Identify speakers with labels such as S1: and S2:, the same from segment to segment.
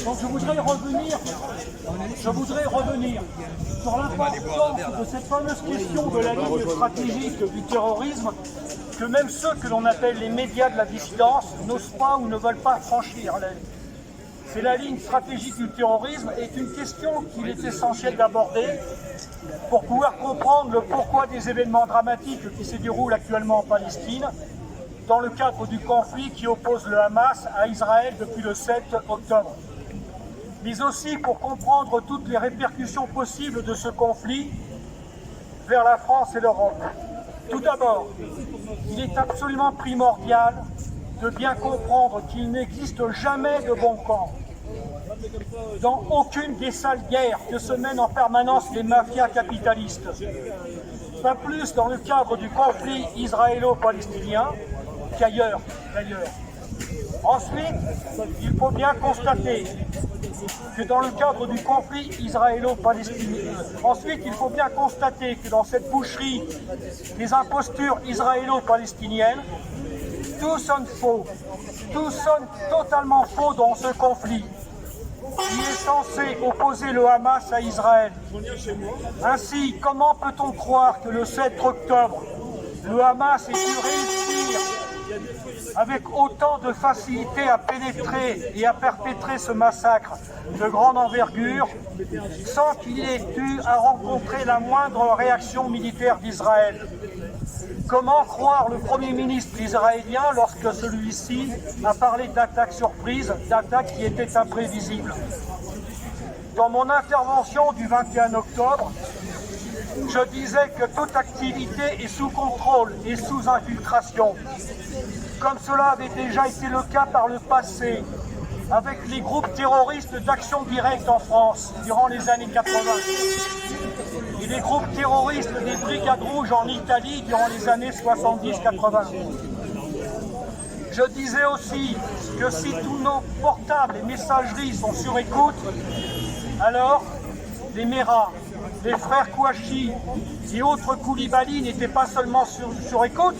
S1: Donc je voudrais revenir sur l'importance de cette fameuse question de la ligne stratégique du terrorisme que même ceux que l'on appelle les médias de la dissidence n'osent pas ou ne veulent pas franchir. C'est la ligne stratégique du terrorisme est une question qu'il est essentiel d'aborder pour pouvoir comprendre le pourquoi des événements dramatiques qui se déroulent actuellement en Palestine dans le cadre du conflit qui oppose le Hamas à Israël depuis le 7 octobre. Mais aussi pour comprendre toutes les répercussions possibles de ce conflit vers la France et l'Europe. Tout d'abord, il est absolument primordial de bien comprendre qu'il n'existe jamais de bon camp. Dans aucune des sales guerres que se mènent en permanence les mafias capitalistes. Pas plus dans le cadre du conflit israélo-palestinien qu'ailleurs d'ailleurs. Ensuite, il faut bien constater que dans le cadre du conflit israélo-palestinien, que dans cette boucherie des impostures israélo-palestiniennes, tout sonne faux, tout sonne totalement faux dans ce conflit. Il est censé opposer le Hamas à Israël. Ainsi, comment peut-on croire que le 7 octobre, le Hamas ait pu réussir avec autant de facilité à pénétrer et à perpétrer ce massacre de grande envergure sans qu'il ait eu à rencontrer la moindre réaction militaire d'Israël? Comment croire le Premier ministre israélien lorsque celui-ci a parlé d'attaques surprises, d'attaques qui étaient imprévisibles? Dans mon intervention du 21 octobre, je disais que toute activité est sous contrôle et sous infiltration, comme cela avait déjà été le cas par le passé, avec les groupes terroristes d'action directe en France durant les années 80 et les groupes terroristes des Brigades Rouges en Italie durant les années 70-80. Je disais aussi que si tous nos portables et messageries sont sur écoute, alors les Méras, les frères Kouachi et autres Koulibaly n'étaient pas seulement sur écoute,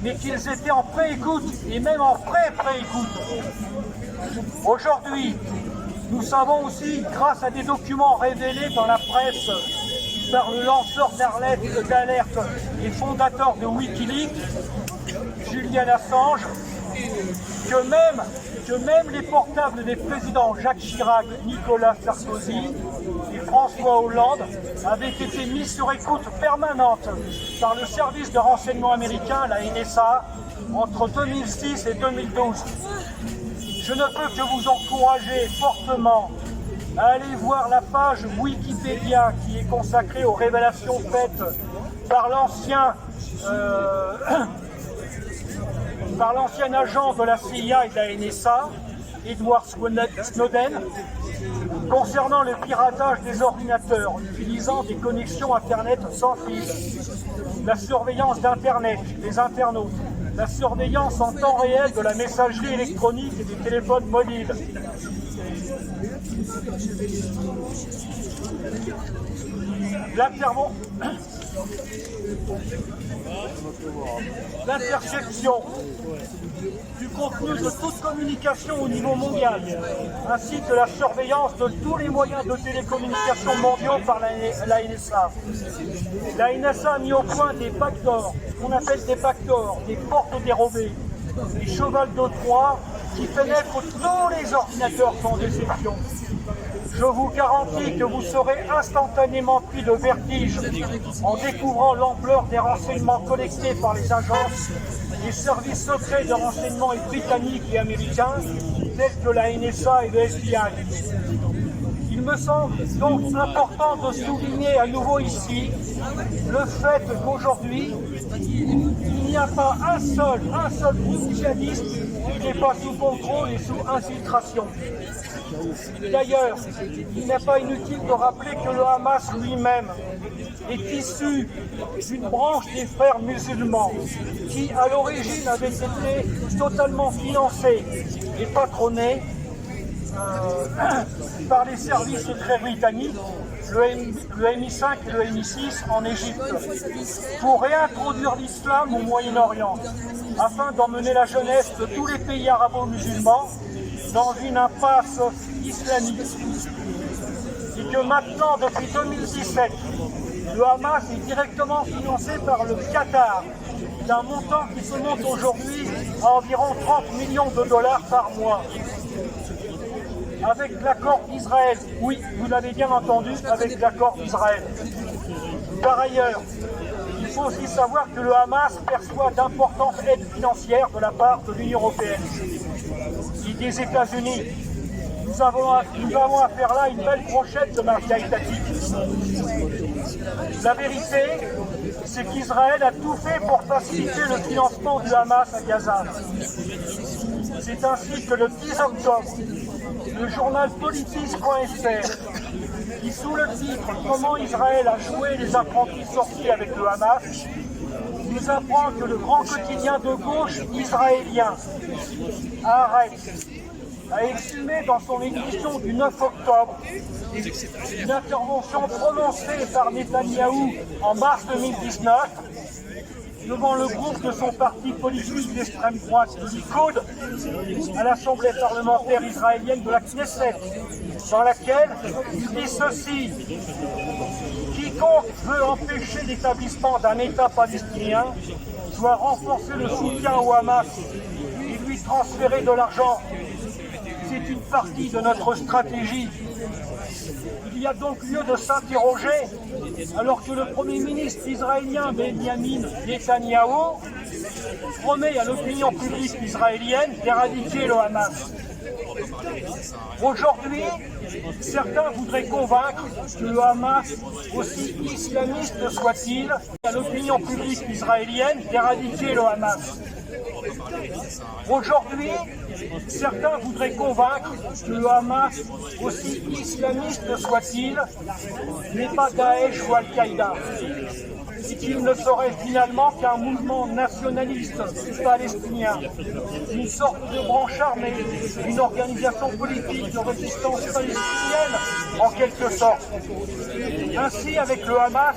S1: mais qu'ils étaient en pré-écoute et même en pré-écoute. Aujourd'hui, nous savons aussi, grâce à des documents révélés dans la presse par le lanceur d'alerte et fondateur de Wikileaks, Julian Assange, que même les portables des présidents Jacques Chirac, Nicolas Sarkozy et François Hollande avaient été mis sur écoute permanente par le service de renseignement américain, la NSA, entre 2006 et 2012. Je ne peux que vous encourager fortement à aller voir la page Wikipédia qui est consacrée aux révélations faites par l'ancien agent de la CIA et de la NSA, Edward Snowden, concernant le piratage des ordinateurs utilisant des connexions Internet sans fil, la surveillance d'Internet, des internautes, la surveillance en temps réel de la messagerie électronique et des téléphones mobiles. L'interception du contenu de toute communication au niveau mondial, ainsi que la surveillance de tous les moyens de télécommunication mondiaux par la NSA. La NSA a mis au point des backdoors, qu'on appelle des backdoors, des portes dérobées, des chevals de Troie qui pénètrent tous les ordinateurs sans exception. Je vous garantis que vous serez instantanément pris de vertige en découvrant l'ampleur des renseignements collectés par les agences, les services secrets de renseignement britanniques et américains, tels que la NSA et le FBI. Il me semble donc important de souligner à nouveau ici le fait qu'aujourd'hui, il n'y a pas un seul groupe djihadiste qui n'est pas sous contrôle et sous infiltration. D'ailleurs, il n'est pas inutile de rappeler que le Hamas lui-même est issu d'une branche des frères musulmans qui, à l'origine, avait été totalement financée et patronnée par les services secrets britanniques, le MI5 et le MI6 en Égypte, pour réintroduire l'islam au Moyen-Orient, afin d'emmener la jeunesse de tous les pays arabo-musulmans dans une impasse islamique. Et que maintenant, depuis 2017, le Hamas est directement financé par le Qatar, d'un montant qui se monte aujourd'hui à environ 30 millions de dollars par mois. Avec l'accord d'Israël, oui, vous l'avez bien entendu, avec l'accord d'Israël. Par ailleurs, il faut aussi savoir que le Hamas perçoit d'importantes aides financières de la part de l'Union européenne et des États-Unis. Nous avons affaire là à une belle brochette de mafia étatique. La vérité, c'est qu'Israël a tout fait pour faciliter le financement du Hamas à Gaza. C'est ainsi que le 10 octobre, le journal Politics.fr, qui sous le titre « Comment Israël a joué les apprentis sortis avec le Hamas », nous apprend que le grand quotidien de gauche israélien, Haaretz, a exprimé dans son édition du 9 octobre une intervention prononcée par Netanyahou en mars 2019 devant le groupe de son parti politique d'extrême droite, le Likoud, à l'Assemblée parlementaire israélienne de la Knesset, dans laquelle il dit ceci: quiconque veut empêcher l'établissement d'un État palestinien doit renforcer le soutien au Hamas et lui transférer de l'argent. C'est une partie de notre stratégie. Il y a donc lieu de s'interroger, alors que le Premier ministre israélien Benjamin Netanyahou promet à l'opinion publique israélienne d'éradiquer le Hamas. Aujourd'hui, certains voudraient convaincre que le Hamas, aussi islamiste soit-il, à l'opinion publique israélienne d'éradiquer le Hamas. Aujourd'hui, certains voudraient convaincre que le Hamas, aussi islamiste soit-il, n'est pas Daesh ou Al-Qaïda, et qu'il ne serait finalement qu'un mouvement nationaliste palestinien, une sorte de branche armée, une organisation politique de résistance palestinienne en quelque sorte. Ainsi, avec le Hamas,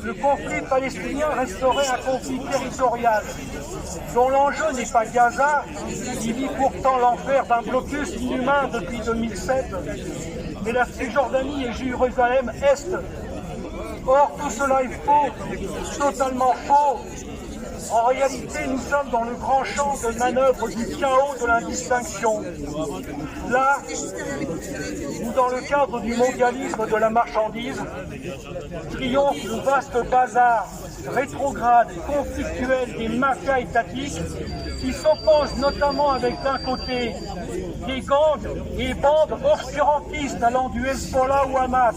S1: le conflit palestinien resterait un conflit territorial, dont l'enjeu n'est pas Gaza, qui vit pourtant l'enfer d'un blocus inhumain depuis 2007, mais la Cisjordanie et Jérusalem-Est. Or, tout cela est faux, totalement faux. En réalité, nous sommes dans le grand champ de manœuvre du chaos de l'indistinction. Là, où dans le cadre du mondialisme de la marchandise, triomphe le vaste bazar rétrograde et conflictuel des mafias étatiques qui s'opposent notamment avec d'un côté des gangs et bandes obscurantistes allant du Hezbollah ou Hamas,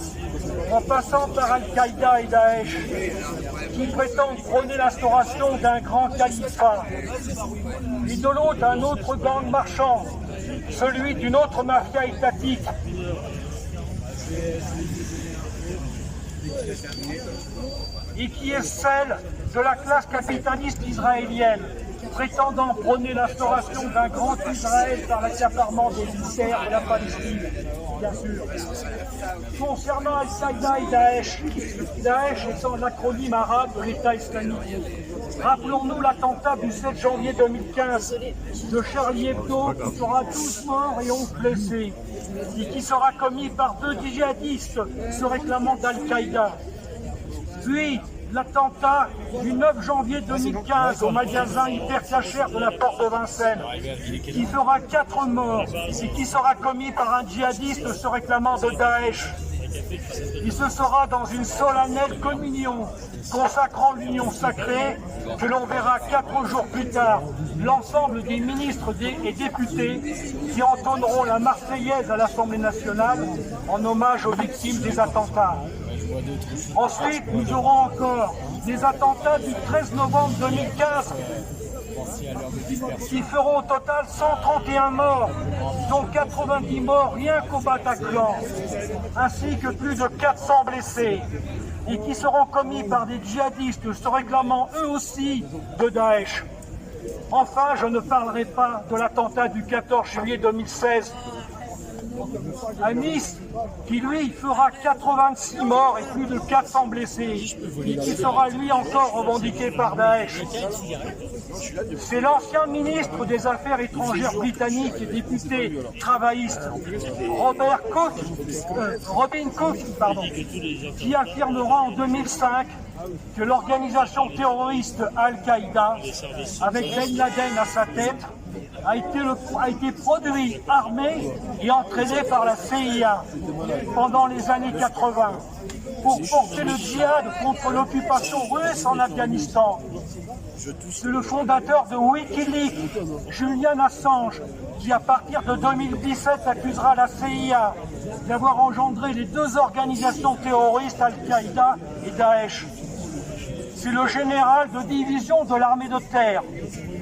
S1: en passant par Al-Qaïda et Daesh, qui prétendent prôner l'instauration d'un grand califat. Et de l'autre, un autre gang marchand, celui d'une autre mafia étatique, et qui est celle de la classe capitaliste israélienne, prétendant prôner l'instauration d'un grand Israël par l'accaparement des terres de la Palestine, bien sûr. Concernant Al-Qaïda et Daesh, Daesh étant l'acronyme arabe de l'État islamique. Rappelons-nous l'attentat du 7 janvier 2015 de Charlie Hebdo qui fera 12 morts et 11 blessés, et qui sera commis par 2 djihadistes se réclamant d'Al-Qaïda. Puis, l'attentat du 9 janvier 2015 au magasin hypercachère de la Porte de Vincennes, qui fera 4 morts et qui sera commis par un djihadiste se réclamant de Daesh. Et ce sera dans une solennelle communion consacrant l'union sacrée que l'on verra 4 jours plus tard l'ensemble des ministres et députés qui entonneront la Marseillaise à l'Assemblée nationale en hommage aux victimes des attentats. Ensuite, nous aurons encore des attentats du 13 novembre 2015 qui feront au total 131 morts, dont 90 morts rien qu'au Bataclan, ainsi que plus de 400 blessés, et qui seront commis par des djihadistes se réclamant eux aussi de Daesh. Enfin, je ne parlerai pas de l'attentat du 14 juillet 2016, à Nice, qui lui fera 86 morts et plus de 400 blessés, et qui sera lui encore revendiqué par Daesh. C'est l'ancien ministre des Affaires étrangères britannique et député travailliste, Robin Cook, qui affirmera en 2005 que l'organisation terroriste Al-Qaïda, avec Ben Laden à sa tête, a été produit, armé et entraîné par la CIA pendant les années 80 pour porter le djihad contre l'occupation russe en Afghanistan. C'est le fondateur de Wikileaks, Julian Assange, qui à partir de 2017 accusera la CIA d'avoir engendré les deux organisations terroristes Al-Qaïda et Daesh. C'est le général de division de l'armée de terre,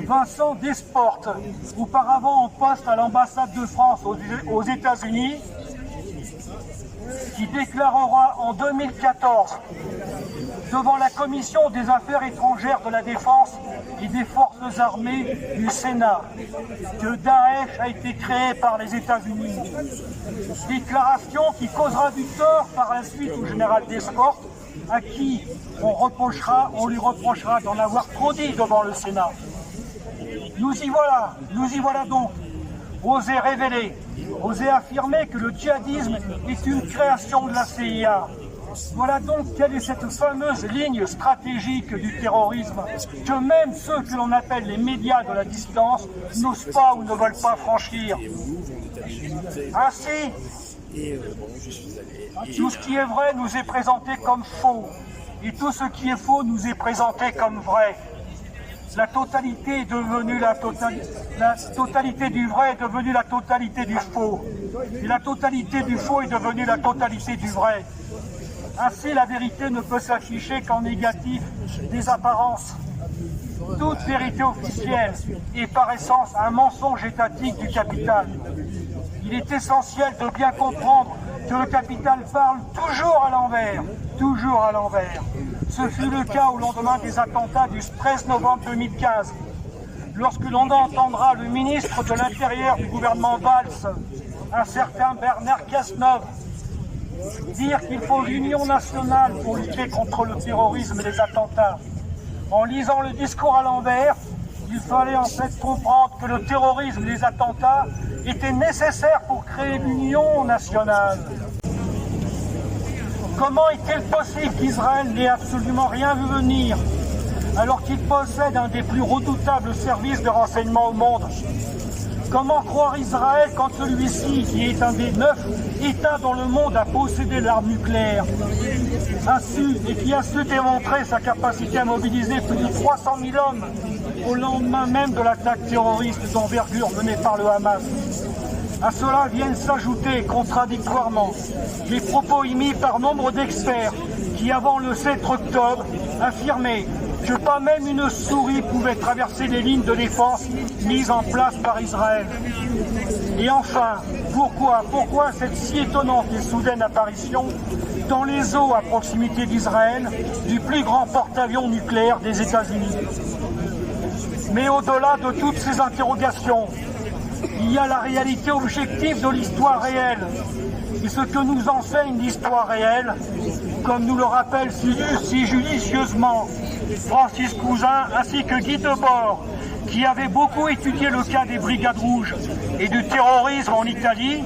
S1: Vincent Desportes, auparavant en poste à l'ambassade de France aux États-Unis, qui déclarera en 2014 devant la Commission des Affaires étrangères de la Défense et des Forces armées du Sénat que Daesh a été créé par les États-Unis. Déclaration qui causera du tort par la suite au général Desportes, à qui on lui reprochera d'en avoir trop dit devant le Sénat. Nous y voilà donc, oser révéler, oser affirmer que le djihadisme est une création de la CIA. Voilà donc quelle est cette fameuse ligne stratégique du terrorisme que même ceux que l'on appelle les médias de la dissidence n'osent pas ou ne veulent pas franchir. Ainsi, tout ce qui est vrai nous est présenté comme faux, et tout ce qui est faux nous est présenté comme vrai. La totalité est devenue la totalité du vrai est devenue la totalité du faux, et la totalité du faux est devenue la totalité du vrai. Ainsi, la vérité ne peut s'afficher qu'en négatif des apparences. Toute vérité officielle est par essence un mensonge étatique du capital. Il est essentiel de bien comprendre que le capital parle toujours à l'envers, toujours à l'envers. Ce fut le cas au lendemain des attentats du 13 novembre 2015, lorsque l'on entendra le ministre de l'Intérieur du gouvernement Valls, un certain Bernard Cazeneuve, dire qu'il faut l'union nationale pour lutter contre le terrorisme et les attentats. En lisant le discours à l'envers, il fallait en fait comprendre que le terrorisme et les attentats étaient nécessaires pour créer l'union nationale. Comment est-il possible qu'Israël n'ait absolument rien vu venir, alors qu'il possède un des plus redoutables services de renseignement au monde? Comment croire Israël quand celui-ci, qui est un des 9 États dans le monde à posséder l'arme nucléaire, qui a su démontrer sa capacité à mobiliser plus de 300 000 hommes au lendemain même de l'attaque terroriste d'envergure menée par le Hamas? À cela viennent s'ajouter contradictoirement les propos émis par nombre d'experts qui, avant le 7 octobre, affirmaient que pas même une souris pouvait traverser les lignes de défense mises en place par Israël. Et enfin, pourquoi cette si étonnante et soudaine apparition dans les eaux à proximité d'Israël du plus grand porte-avions nucléaire des États-Unis? Mais au-delà de toutes ces interrogations, il y a la réalité objective de l'histoire réelle. Et ce que nous enseigne l'histoire réelle, comme nous le rappelle si judicieusement Francis Cousin ainsi que Guy Debord, qui avait beaucoup étudié le cas des Brigades Rouges et du terrorisme en Italie,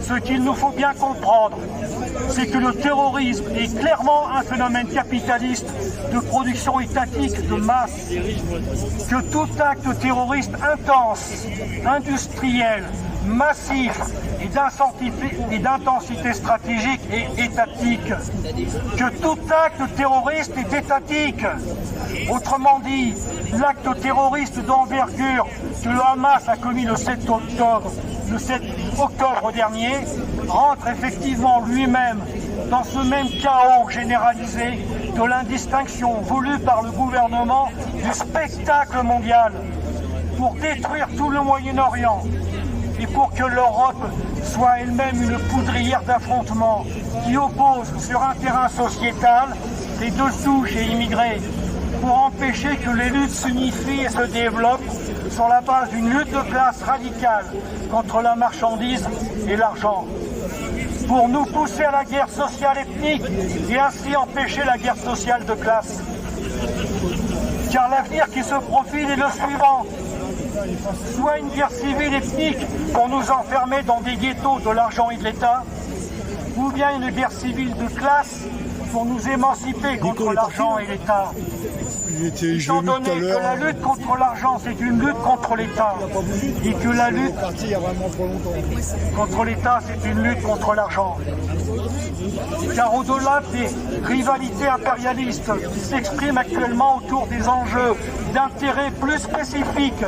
S1: ce qu'il nous faut bien comprendre, c'est que le terrorisme est clairement un phénomène capitaliste de production étatique de masse, que tout acte terroriste intense, industriel, massif et d'intensité stratégique et étatique, que tout acte terroriste est étatique. Autrement dit, l'acte terroriste d'envergure que le Hamas a commis le 7 octobre dernier rentre effectivement lui-même dans ce même chaos généralisé de l'indistinction voulue par le gouvernement du spectacle mondial pour détruire tout le Moyen-Orient et pour que l'Europe soit elle-même une poudrière d'affrontements qui oppose sur un terrain sociétal les deux souches et immigrés. pour empêcher que les luttes s'unifient et se développent sur la base d'une lutte de classe radicale contre la marchandise et l'argent. Pour nous pousser à la guerre sociale ethnique et ainsi empêcher la guerre sociale de classe. Car l'avenir qui se profile est le suivant. Soit une guerre civile ethnique pour nous enfermer dans des ghettos de l'argent et de l'État, ou bien une guerre civile de classe pour nous émanciper contre l'argent et l'État. Étant donné que la lutte contre l'argent, c'est une lutte contre l'État, et que la lutte contre l'État, c'est une lutte contre l'argent. Car au-delà des rivalités impérialistes qui s'expriment actuellement autour des enjeux d'intérêt plus spécifiques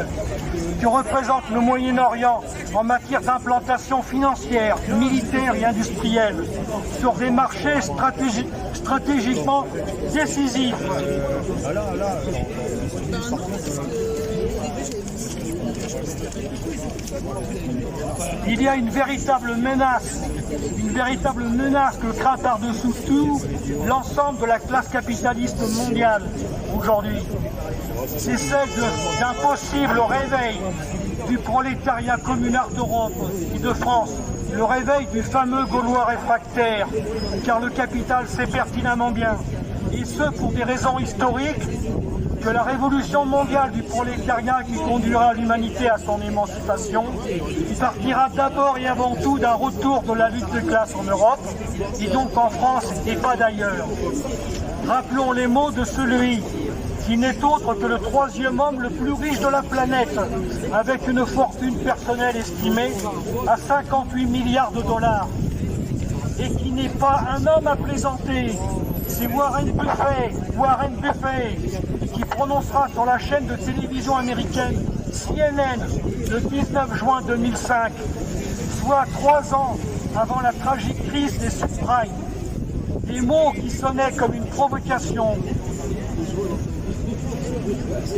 S1: que représente le Moyen-Orient en matière d'implantation financière, militaire et industrielle sur des marchés stratégiquement décisifs. Il y a une véritable menace que craint par-dessous tout l'ensemble de la classe capitaliste mondiale aujourd'hui. C'est celle d'un possible réveil du prolétariat communard d'Europe et de France, le réveil du fameux Gaulois réfractaire, car le capital sait pertinemment bien, et ce pour des raisons historiques, que la révolution mondiale du prolétariat qui conduira l'humanité à son émancipation partira d'abord et avant tout d'un retour de la lutte de classe en Europe, et donc en France et pas d'ailleurs. Rappelons les mots de celui qui n'est autre que le troisième homme le plus riche de la planète, avec une fortune personnelle estimée à 58 milliards de dollars, et qui n'est pas un homme à plaisanter. C'est Warren Buffett, qui prononcera sur la chaîne de télévision américaine CNN le 19 juin 2005, soit 3 ans avant la tragique crise des subprimes, des mots qui sonnaient comme une provocation,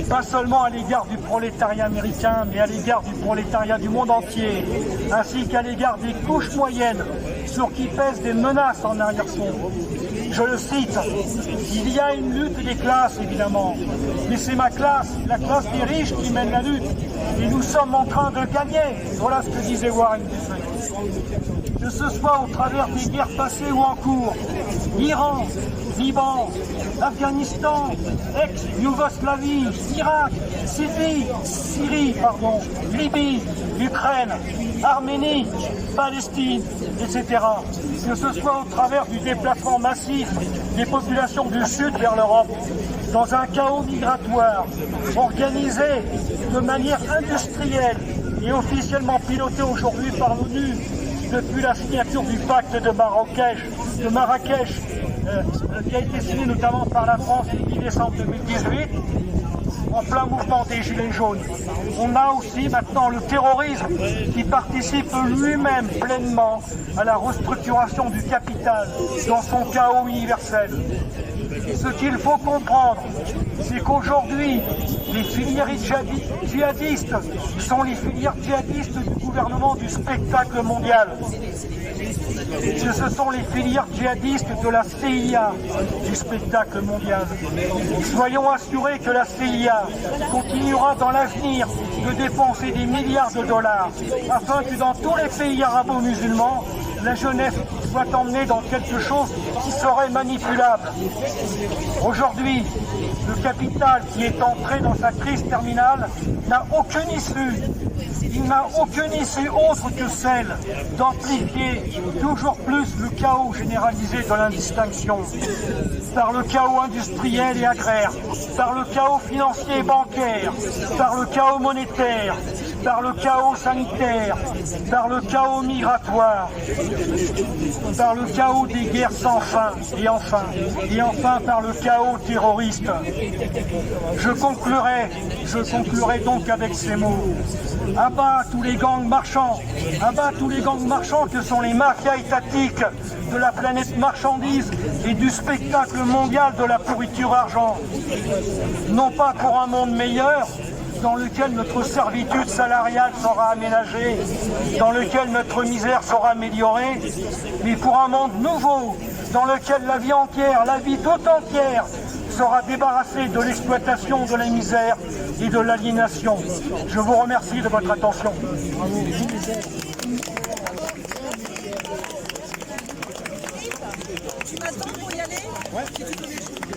S1: pas seulement à l'égard du prolétariat américain, mais à l'égard du prolétariat du monde entier, ainsi qu'à l'égard des couches moyennes sur qui pèsent des menaces en arrière-fond. Je le cite, il y a une lutte des classes évidemment, mais c'est ma classe, la classe des riches qui mène la lutte, et nous sommes en train de gagner. Voilà ce que disait Warren Buffett. Que ce soit au travers des guerres passées ou en cours, Iran, Liban, Afghanistan, ex-Yougoslavie, Irak, Syrie, Libye, Ukraine, Arménie, Palestine, etc. Que ce soit au travers du déplacement massif des populations du Sud vers l'Europe, dans un chaos migratoire organisé de manière industrielle et officiellement piloté aujourd'hui par l'ONU depuis la signature du pacte de Marrakech, qui a été signé notamment par la France le 10 décembre 2018, en plein mouvement des Gilets jaunes. On a aussi maintenant le terrorisme qui participe lui-même pleinement à la restructuration du capital dans son chaos universel. Ce qu'il faut comprendre, c'est qu'aujourd'hui, les filières djihadistes sont les filières djihadistes du gouvernement du spectacle mondial. Ce sont les filières djihadistes de la CIA du spectacle mondial. Soyons assurés que la CIA continuera dans l'avenir de dépenser des milliards de dollars afin que dans tous les pays arabo-musulmans, la jeunesse soit emmenée dans quelque chose qui serait manipulable. Aujourd'hui, le capital qui est entré dans sa crise terminale n'a aucune issue. Il n'a aucune issue autre que celle d'amplifier toujours plus le chaos généralisé de l'indistinction. Par le chaos industriel et agraire, par le chaos financier et bancaire, par le chaos monétaire, par le chaos sanitaire, par le chaos migratoire, par le chaos des guerres sans fin, et enfin par le chaos terroriste. Je conclurai donc avec ces mots. Abat tous les gangs marchands que sont les mafias étatiques de la planète marchandise et du spectacle mondial de la pourriture argent. Non pas pour un monde meilleur, dans lequel notre servitude salariale sera aménagée, dans lequel notre misère sera améliorée, mais pour un monde nouveau, dans lequel la vie entière, la vie toute entière, sera débarrassée de l'exploitation, de la misère et de l'aliénation. Je vous remercie de votre attention.
S2: Tu m'attends pour y aller? Ouais.